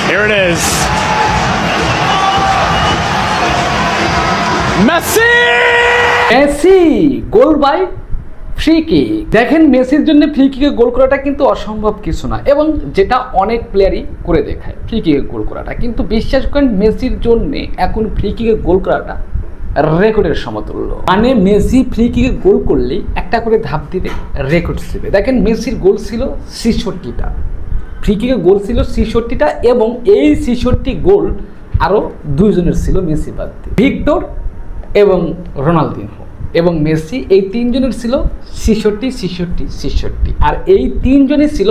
Here it is. Messi! Messi goal by free kick. দেখেন মেসির জন্য ফ্রি কিকে গোল করাটা কিন্তু অসম্ভব কিছু না, এবং যেটা অনেক প্লেয়ারই করে দেখায় ফ্রি কিকে গোল করাটা, কিন্তু বিশ্বাস করেন মেসির জন্য এখন ফ্রি কিকে গোল করাটা রেকর্ডের সমতুল্য। মানে মেসি ফ্রি কিকে গোল করলেই একটা করে ধাপ দিতে রেকর্ড ছিল। দেখেন মেসির গোল ছিল 66টা, ফ্রি কিকে গোল ছিল 66টা, এবং এই 66টি গোল আরও দুইজনের ছিল মেসি বাদ দিয়ে, ভিক্টর এবং রোনালদিনহো এবং মেসি, এই তিনজনের ছিল 66 আর এই তিনজনই ছিল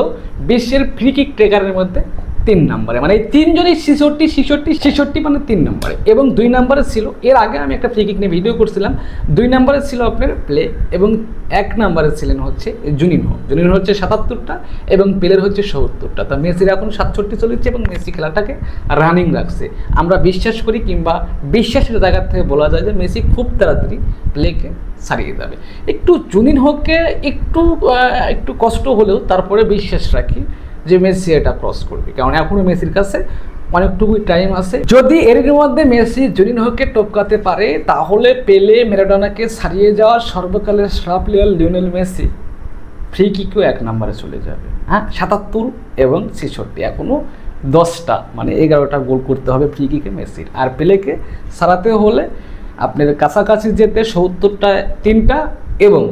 বিশ্বের ফ্রি কিক ট্রেকারের মধ্যে 3 নম্বরে। মানে এই তিনজনই 66 মানে 3 নম্বরে, এবং 2 নম্বরে ছিল, এর আগে আমি একটা ফ্রি কিক নিয়ে ভিডিও করছিলাম, 2 নম্বরে ছিল আপনার প্লে, এবং 1 নম্বরে ছিলেন হচ্ছে জুনিনহো হচ্ছে 77টা এবং পেলের হচ্ছে 70টা। তো মেসির এখন 67 চলেছে এবং মেসি খেলাটাকে রানিং রাখছে। আমরা বিশ্বাস করি, কিংবা বিশ্বাসের জায়গা থেকে বলা যায় যে মেসি খুব তাড়াতাড়ি প্লেকে ছাড়িয়ে যাবে। একটু জুনিনহোকে একটু কষ্ট হলেও তারপরে বিশ্বাস রাখি যে মেসি এটা ক্রস করবে, কারণ এখনো মেসির কাছে অনেকটুকু টাইম আছে। যদি এর মধ্যে মেসি জুনিনহোকে টপকাতে পারে, তাহলে পেলে ম্যারাডোনাকে ছাড়িয়ে যাওয়া সর্বকালের সেরা প্লেয়ার লিওনেল মেসি ফ্রি কিকেও 1 নম্বরে চলে যাবে। হ্যাঁ, 77 এবং 66, এখনও 10টা মানে 11টা গোল করতে হবে ফ্রি কিকে মেসির। আর পেলেকে ছাড়াতে হলে আপনার কাছাকাছি যেতে 70টা 3টা এবং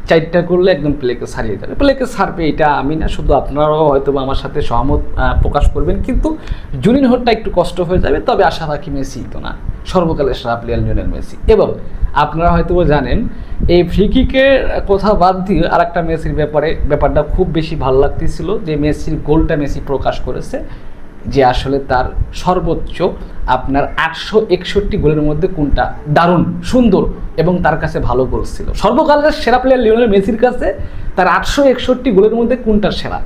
4টা করলে একদম প্লেকে ছাড়িয়ে যাবে। প্লেকে ছাড়বে এটা আমি না, শুধু আপনারাও হয়তো আমার সাথে সহমত প্রকাশ করবেন, কিন্তু জুনিনহোরটা একটু কষ্ট হয়ে যাবে। তবে আশা রাখি মেসি তো না, সর্বকালের সেরা প্লেয়ার লিওনেল মেসি। এবং আপনারা হয়তো জানেন এই ফ্রি কিকের কথা বাদ দিয়ে আর একটা মেসির ব্যাপারটা খুব বেশি ভালো লাগতেছিল, যে মেসির গোলটা মেসি প্রকাশ করেছে যে আসলে তার সর্বোচ্চ আপনার 861 গোলের মধ্যে কোনটা দারুণ সুন্দর এবং তার কাছে ভালো গোল ছিল। সর্বকালের সেরা প্লেয়ার লিওনেল মেসির কাছে তার 861 গোলের মধ্যে কোনটা সেরা,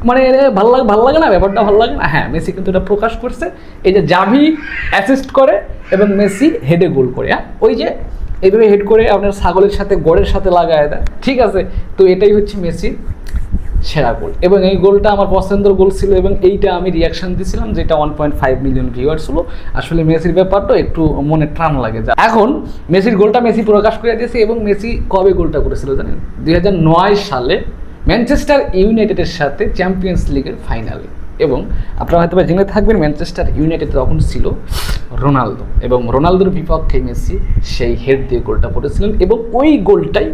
মানে ভালো লাগে না, ব্যাপারটা ভালো লাগে না। হ্যাঁ, মেসি কিন্তু এটা প্রকাশ করছে, এই যে জাভি অ্যাসিস্ট করে এবং মেসি হেডে গোল করে। হ্যাঁ, ওই যে এইভাবে হেড করে আপনার ছাগলের সাথে গড়ের সাথে লাগায় দেয়, ঠিক আছে। তো এটাই হচ্ছে মেসির সেরা গোল, এবং এই গোলটা আমার পছন্দের গোল ছিল, এবং এইটা আমি রিয়াকশন দিয়েছিলাম, যেটা 1.5 মিলিয়ন ভিউয়ার্স ছিল। আসলে মেসির ব্যাপারটা একটু মনে টান লাগে। এখন মেসির গোলটা মেসি প্রকাশ করে দিয়েছে, এবং মেসি কবে গোলটা করেছিল জানেন? 2009 সালে ম্যানচেস্টার ইউনাইটেডের সাথে চ্যাম্পিয়ন্স লিগের ফাইনালে। এবং আপনারা হয়তো জেনে থাকবেন ম্যানচেস্টার ইউনাইটেড তখন ছিল রোনালদো, এবং রোনালদোর বিপক্ষে মেসি সেই হেড দিয়ে গোলটা করেছিলেন, এবং ওই গোলটাই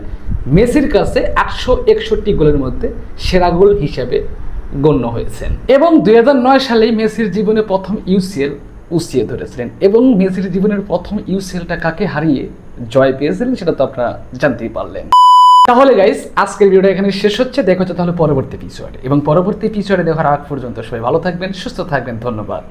মেসির কাছে 861 গোলের মধ্যে সেরা গোল হিসেবে গণ্য হয়েছেন। এবং 2009 সালেই মেসির জীবনে প্রথম ইউসিএল উসিয়ে ধরেছিলেন, এবং মেসির জীবনের প্রথম ইউসিএলটা কাকে হারিয়ে জয় পেয়েছিলেন সেটা তো আপনারা জানতেই পারলেন। তাহলে গাইস, আজকের ভিডিওটা এখানে শেষ হচ্ছে। দেখা হচ্ছে তাহলে পরবর্তী এপিসোডে, এবং পরবর্তী এপিসোডে দেখার আগ পর্যন্ত সবাই ভালো থাকবেন, সুস্থ থাকবেন। ধন্যবাদ।